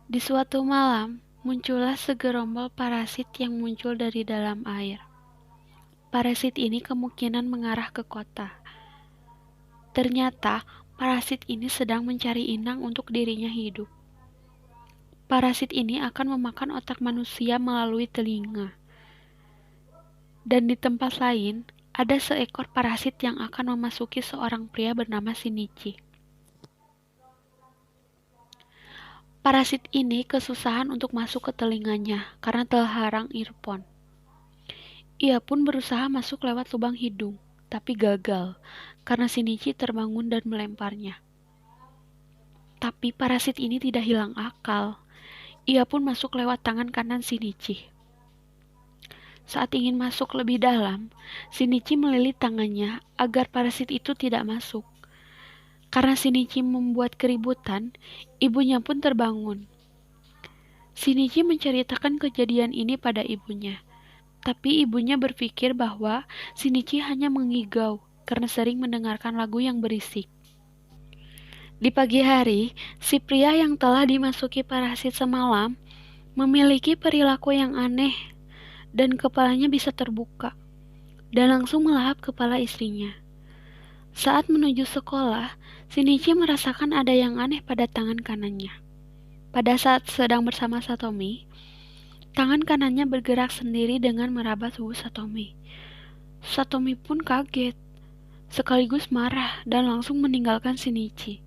Di suatu malam, muncullah segerombol parasit yang muncul dari dalam air. Parasit ini kemungkinan mengarah ke kota. Ternyata, parasit ini sedang mencari inang untuk dirinya hidup. Parasit ini akan memakan otak manusia melalui telinga. Dan di tempat lain, ada seekor parasit yang akan memasuki seorang pria bernama Shinichi. Parasit ini kesusahan untuk masuk ke telinganya karena terhalang earphone. Ia pun berusaha masuk lewat lubang hidung, tapi gagal karena Shinichi terbangun dan melemparnya. Tapi parasit ini tidak hilang akal. Ia pun masuk lewat tangan kanan Shinichi. Saat ingin masuk lebih dalam, Shinichi melilit tangannya agar parasit itu tidak masuk. Karena Shinichi membuat keributan, ibunya pun terbangun. Shinichi menceritakan kejadian ini pada ibunya. Tapi ibunya berpikir bahwa Shinichi hanya mengigau karena sering mendengarkan lagu yang berisik. Di pagi hari, si pria yang telah dimasuki parasit semalam memiliki perilaku yang aneh dan kepalanya bisa terbuka dan langsung melahap kepala istrinya. Saat menuju sekolah, Shinichi merasakan ada yang aneh pada tangan kanannya. Pada saat sedang bersama Satomi, tangan kanannya bergerak sendiri dengan meraba tubuh Satomi. Satomi pun kaget, sekaligus marah dan langsung meninggalkan Shinichi.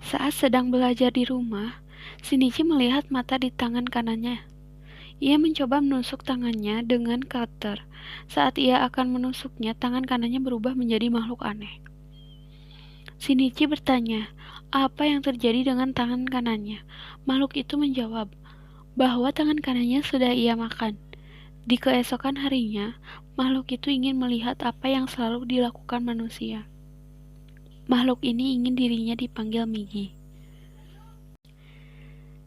Saat sedang belajar di rumah, Shinichi melihat mata di tangan kanannya. Ia mencoba menusuk tangannya dengan cutter. Saat ia akan menusuknya, tangan kanannya berubah menjadi makhluk aneh. Shinichi bertanya, apa yang terjadi dengan tangan kanannya? Makhluk itu menjawab bahwa tangan kanannya sudah ia makan. Di keesokan harinya, makhluk itu ingin melihat apa yang selalu dilakukan manusia. Makhluk ini ingin dirinya dipanggil Migi.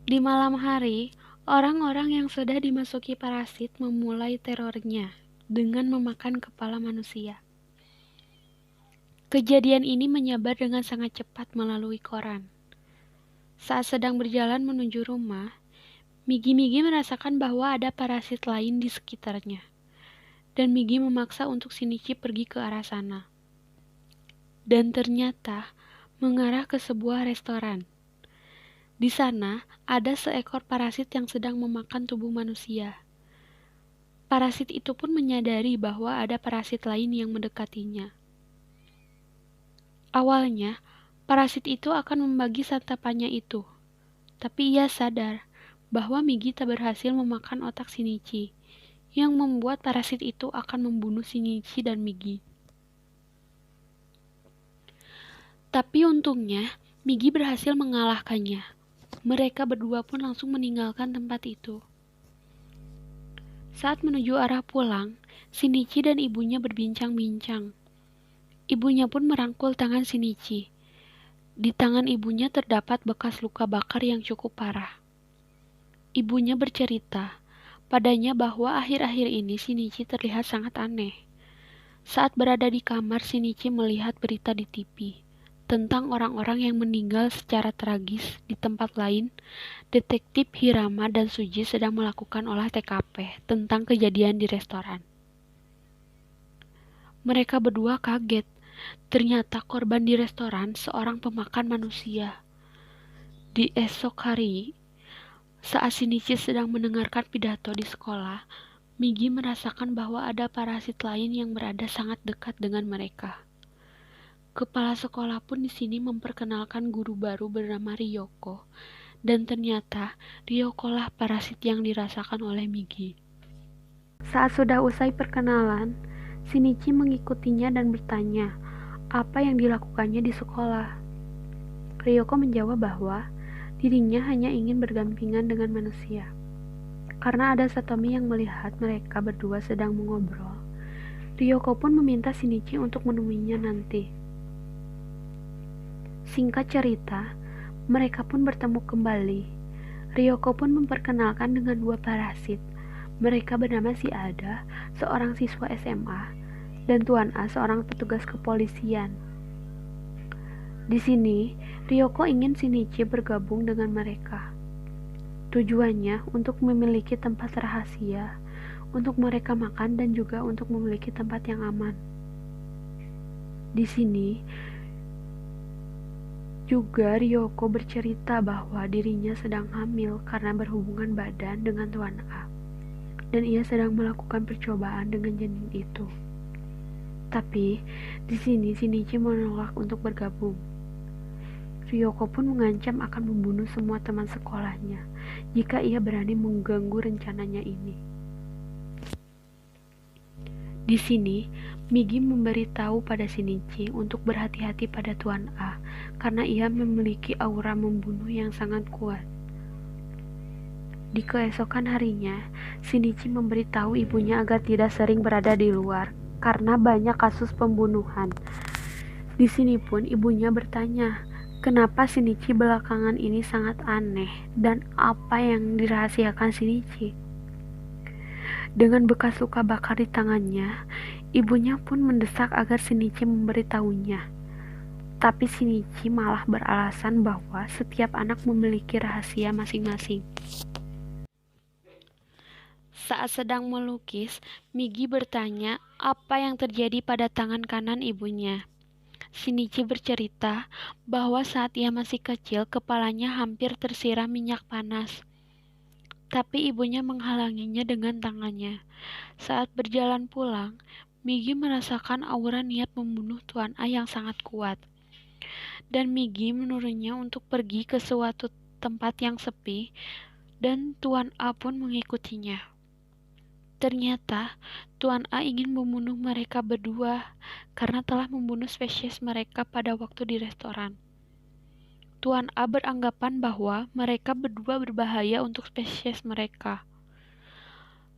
Di malam hari, orang-orang yang sudah dimasuki parasit memulai terornya dengan memakan kepala manusia. Kejadian ini menyebar dengan sangat cepat melalui koran. Saat sedang berjalan menuju rumah, Migi merasakan bahwa ada parasit lain di sekitarnya. Dan Migi memaksa untuk Shinichi pergi ke arah sana. Dan ternyata mengarah ke sebuah restoran. Di sana ada seekor parasit yang sedang memakan tubuh manusia. Parasit itu pun menyadari bahwa ada parasit lain yang mendekatinya. Awalnya, parasit itu akan membagi santapannya itu. Tapi ia sadar bahwa Migi tak berhasil memakan otak Shinichi, yang membuat parasit itu akan membunuh Shinichi dan Migi. Tapi untungnya, Migi berhasil mengalahkannya. Mereka berdua pun langsung meninggalkan tempat itu. Saat menuju arah pulang, Shinichi dan ibunya berbincang-bincang. Ibunya pun merangkul tangan Shinichi. Di tangan ibunya terdapat bekas luka bakar yang cukup parah. Ibunya bercerita padanya bahwa akhir-akhir ini Shinichi terlihat sangat aneh. Saat berada di kamar, Shinichi melihat berita di TV tentang orang-orang yang meninggal secara tragis. Di tempat lain, detektif Hirama dan Suji sedang melakukan olah TKP tentang kejadian di restoran. Mereka berdua kaget. Ternyata korban di restoran seorang pemakan manusia. Di esok hari, saat Shinichi sedang mendengarkan pidato di sekolah, Migi merasakan bahwa ada parasit lain yang berada sangat dekat dengan mereka. Kepala sekolah pun di sini memperkenalkan guru baru bernama Ryoko, dan ternyata Ryoko lah parasit yang dirasakan oleh Migi. Saat sudah usai perkenalan, Shinichi mengikutinya dan bertanya apa yang dilakukannya di sekolah. Ryoko menjawab bahwa dirinya hanya ingin berdampingan dengan manusia. Karena ada Satomi yang melihat mereka berdua sedang mengobrol, Ryoko pun meminta Shinichi untuk menemuinya nanti. Singkat cerita, mereka pun bertemu kembali. Ryoko pun memperkenalkan dengan dua parasit. Mereka bernama si Ada, seorang siswa SMA, dan Tuan A, seorang petugas kepolisian. Di sini, Ryoko ingin Shinichi bergabung dengan mereka. Tujuannya untuk memiliki tempat rahasia, untuk mereka makan dan juga untuk memiliki tempat yang aman. Di sini juga Ryoko bercerita bahwa dirinya sedang hamil karena berhubungan badan dengan Tuan A, dan ia sedang melakukan percobaan dengan janin itu. Tapi di sini Shinichi menolak untuk bergabung. Ryoko pun mengancam akan membunuh semua teman sekolahnya jika ia berani mengganggu rencananya ini. Di sini, Migi memberitahu pada Shinichi untuk berhati-hati pada Tuan A karena ia memiliki aura membunuh yang sangat kuat. Di keesokan harinya, Shinichi memberitahu ibunya agar tidak sering berada di luar karena banyak kasus pembunuhan. Di sini pun ibunya bertanya, kenapa Shinichi belakangan ini sangat aneh dan apa yang dirahasiakan Shinichi. Dengan bekas luka bakar di tangannya, ibunya pun mendesak agar Shinichi memberitahunya. Tapi Shinichi malah beralasan bahwa setiap anak memiliki rahasia masing-masing. Saat sedang melukis, Migi bertanya apa yang terjadi pada tangan kanan ibunya. Shinichi bercerita bahwa saat ia masih kecil, kepalanya hampir tersiram minyak panas. Tapi ibunya menghalanginya dengan tangannya. Saat berjalan pulang, Migi merasakan aura niat membunuh Tuan A yang sangat kuat. Dan Migi menyuruhnya untuk pergi ke suatu tempat yang sepi, dan Tuan A pun mengikutinya. Ternyata, Tuan A ingin membunuh mereka berdua karena telah membunuh spesies mereka pada waktu di restoran. Tuan A beranggapan bahwa mereka berdua berbahaya untuk spesies mereka.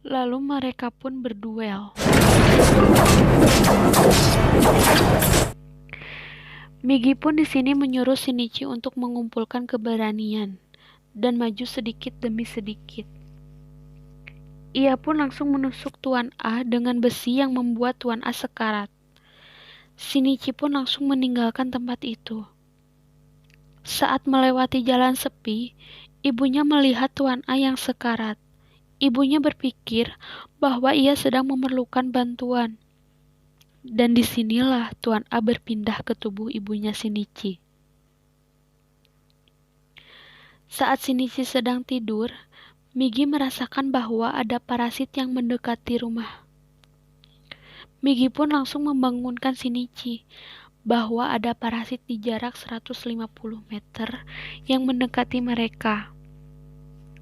Lalu mereka pun berduel. Migi pun di sini menyuruh Shinichi untuk mengumpulkan keberanian dan maju sedikit demi sedikit. Ia pun langsung menusuk Tuan A dengan besi yang membuat Tuan A sekarat. Shinichi pun langsung meninggalkan tempat itu. Saat melewati jalan sepi, ibunya melihat Tuan A yang sekarat. Ibunya berpikir bahwa ia sedang memerlukan bantuan. Dan disinilah Tuan A berpindah ke tubuh ibunya Shinichi. Saat Shinichi sedang tidur, Migi merasakan bahwa ada parasit yang mendekati rumah. Migi pun langsung membangunkan Shinichi bahwa ada parasit di jarak 150 meter yang mendekati mereka.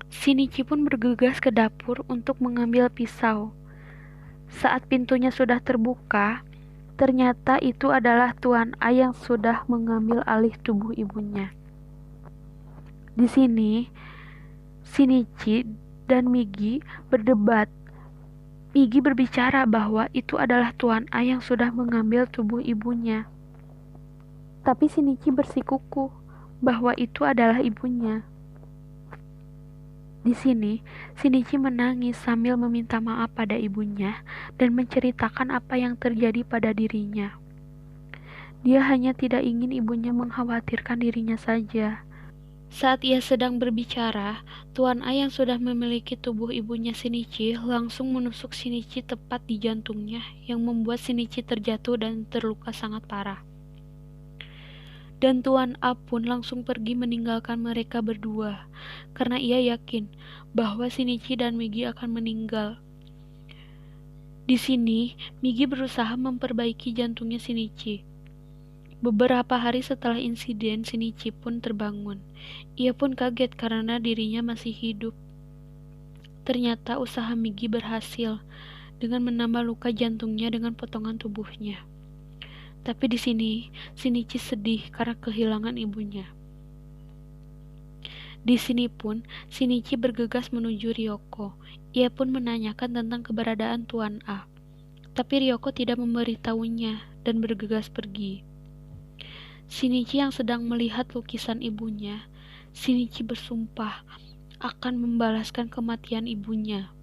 Shinichi pun bergegas ke dapur untuk mengambil pisau. Saat pintunya sudah terbuka, ternyata itu adalah Tuan A yang sudah mengambil alih tubuh ibunya. Di sini, Shinichi dan Migi berdebat. Migi berbicara bahwa itu adalah Tuan A yang sudah mengambil tubuh ibunya. Tapi Shinichi bersikukuh bahwa itu adalah ibunya. Di sini, Shinichi menangis sambil meminta maaf pada ibunya dan menceritakan apa yang terjadi pada dirinya. Dia hanya tidak ingin ibunya mengkhawatirkan dirinya saja. Saat ia sedang berbicara, Tuan A yang sudah memiliki tubuh ibunya Shinichi langsung menusuk Shinichi tepat di jantungnya yang membuat Shinichi terjatuh dan terluka sangat parah. Dan Tuan A pun langsung pergi meninggalkan mereka berdua, karena ia yakin bahwa Shinichi dan Migi akan meninggal. Di sini, Migi berusaha memperbaiki jantungnya Shinichi. Beberapa hari setelah insiden, Shinichi pun terbangun. Ia pun kaget karena dirinya masih hidup. Ternyata usaha Migi berhasil dengan menambah luka jantungnya dengan potongan tubuhnya. Tapi di sini, Shinichi sedih karena kehilangan ibunya. Di sini pun, Shinichi bergegas menuju Ryoko. Ia pun menanyakan tentang keberadaan Tuan A. Tapi Ryoko tidak memberitahunya dan bergegas pergi. Shinichi yang sedang melihat lukisan ibunya, Shinichi bersumpah akan membalaskan kematian ibunya.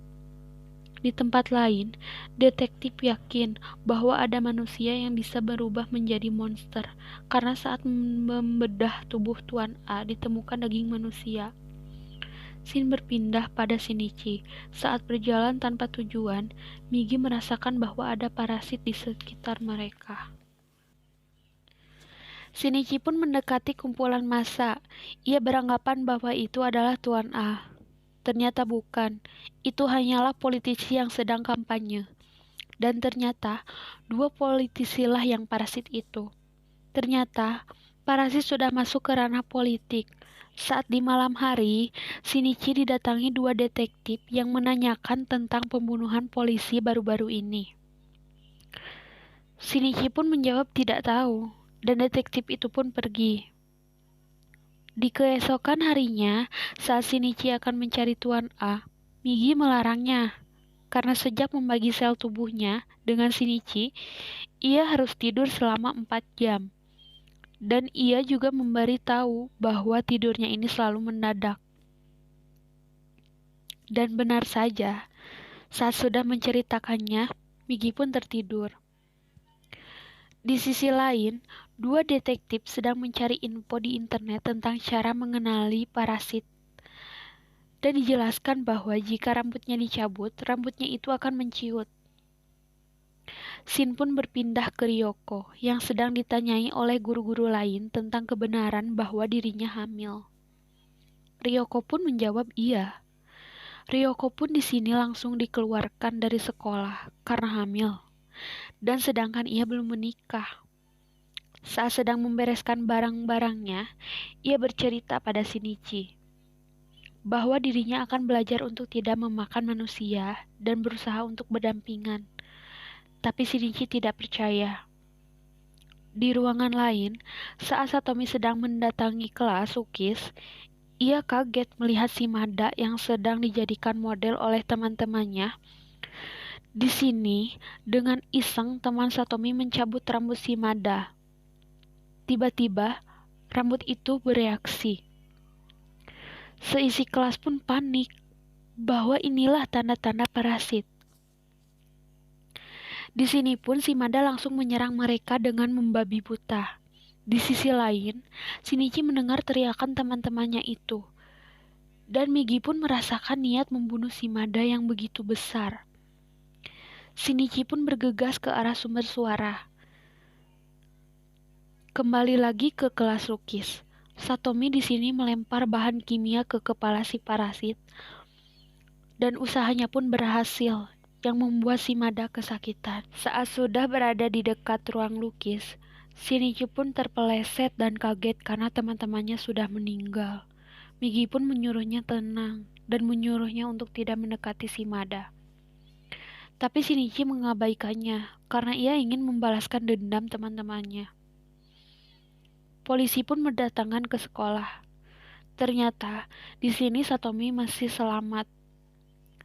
Di tempat lain, detektif yakin bahwa ada manusia yang bisa berubah menjadi monster karena saat membedah tubuh Tuan A ditemukan daging manusia. Scene berpindah pada Shinichi. Saat berjalan tanpa tujuan, Migi merasakan bahwa ada parasit di sekitar mereka. Shinichi pun mendekati kumpulan massa. Ia beranggapan bahwa itu adalah Tuan A. Ternyata bukan. Itu hanyalah politisi yang sedang kampanye. Dan ternyata, dua politisilah yang parasit itu. Ternyata, parasit sudah masuk ke ranah politik. Saat di malam hari, Shinichi didatangi dua detektif yang menanyakan tentang pembunuhan polisi baru-baru ini. Shinichi pun menjawab tidak tahu, dan detektif itu pun pergi. Di keesokan harinya, saat Shinichi akan mencari Tuan A, Migi melarangnya. Karena sejak membagi sel tubuhnya dengan Shinichi, ia harus tidur selama 4 jam. Dan ia juga memberitahu bahwa tidurnya ini selalu mendadak. Dan benar saja, saat sudah menceritakannya, Migi pun tertidur. Di sisi lain, dua detektif sedang mencari info di internet tentang cara mengenali parasit. Dan dijelaskan bahwa jika rambutnya dicabut, rambutnya itu akan menciut. Shin pun berpindah ke Ryoko, yang sedang ditanyai oleh guru-guru lain tentang kebenaran bahwa dirinya hamil. Ryoko pun menjawab iya. Ryoko pun di sini langsung dikeluarkan dari sekolah karena hamil. Dan sedangkan ia belum menikah. Saat sedang membereskan barang-barangnya, ia bercerita pada Shinichi bahwa dirinya akan belajar untuk tidak memakan manusia dan berusaha untuk berdampingan. Tapi Shinichi tidak percaya. Di ruangan lain, saat Satomi sedang mendatangi kelas Ukis, ia kaget melihat Shimada yang sedang dijadikan model oleh teman-temannya. Di sini, dengan iseng teman Satomi mencabut rambut Shimada. Tiba-tiba, rambut itu bereaksi. Seisi kelas pun panik bahwa inilah tanda-tanda parasit. Di sini pun Shimada langsung menyerang mereka dengan membabi buta. Di sisi lain, Shinichi mendengar teriakan teman-temannya itu. Dan Migi pun merasakan niat membunuh Shimada yang begitu besar. Shinichi pun bergegas ke arah sumber suara. Kembali lagi ke kelas lukis. Satomi di sini melempar bahan kimia ke kepala si parasit. Dan usahanya pun berhasil, yang membuat Shimada kesakitan. Saat sudah berada di dekat ruang lukis, Shinichi pun terpeleset dan kaget karena teman-temannya sudah meninggal. Migi pun menyuruhnya tenang dan menyuruhnya untuk tidak mendekati Shimada. Tapi Shinichi mengabaikannya karena ia ingin membalaskan dendam teman-temannya. Polisi pun berdatangan ke sekolah. Ternyata di sini Satomi masih selamat.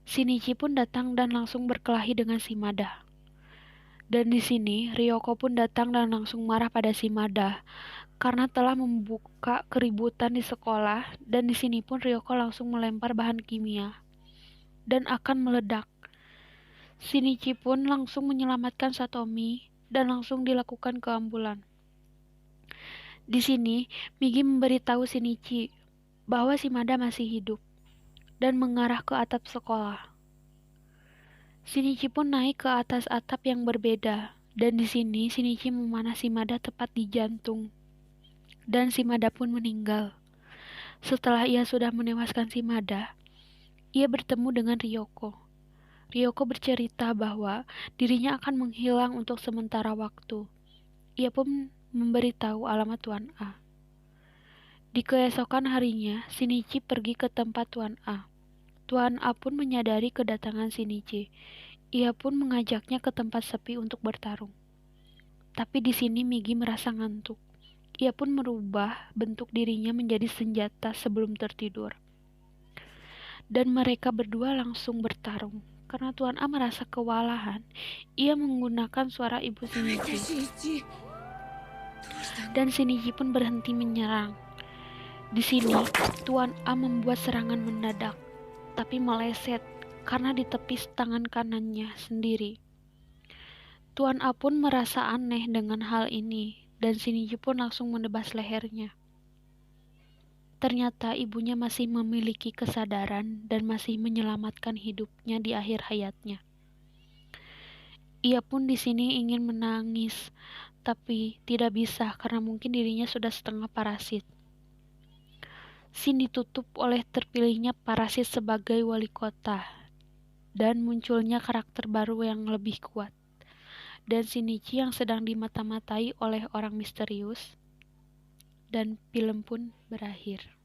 Shinichi pun datang dan langsung berkelahi dengan Shimada. Dan di sini Ryoko pun datang dan langsung marah pada Shimada karena telah membuka keributan di sekolah, dan di sini pun Ryoko langsung melempar bahan kimia dan akan meledak. Shinichi pun langsung menyelamatkan Satomi dan langsung dilakukan ke ambulan. Di sini Migi memberitahu Shinichi bahwa Shimada masih hidup dan mengarah ke atap sekolah. Shinichi pun naik ke atas atap yang berbeda, dan di sini Shinichi memanah Shimada tepat di jantung. Dan Shimada pun meninggal. Setelah ia sudah menewaskan Shimada, ia bertemu dengan Ryoko. Ryoko bercerita bahwa dirinya akan menghilang untuk sementara waktu. Ia pun memberitahu alamat Tuan A. Di keesokan harinya, Shinichi pergi ke tempat Tuan A. Tuan A pun menyadari kedatangan Shinichi. Ia pun mengajaknya ke tempat sepi untuk bertarung. Tapi di sini Migi merasa ngantuk. Ia pun merubah bentuk dirinya menjadi senjata sebelum tertidur. Dan mereka berdua langsung bertarung. Karena Tuan A merasa kewalahan, ia menggunakan suara ibu Shinichi. Dan Shinichi pun berhenti menyerang. Di sini, Tuan A membuat serangan mendadak, tapi meleset karena ditepis tangan kanannya sendiri. Tuan A pun merasa aneh dengan hal ini, dan Shinichi pun langsung menebas lehernya. Ternyata ibunya masih memiliki kesadaran dan masih menyelamatkan hidupnya di akhir hayatnya. Ia pun di sini ingin menangis, tapi tidak bisa karena mungkin dirinya sudah setengah parasit. Scene ditutup oleh terpilihnya parasit sebagai wali kota dan munculnya karakter baru yang lebih kuat. Dan Shinichi yang sedang dimata-matai oleh orang misterius, dan film pun berakhir.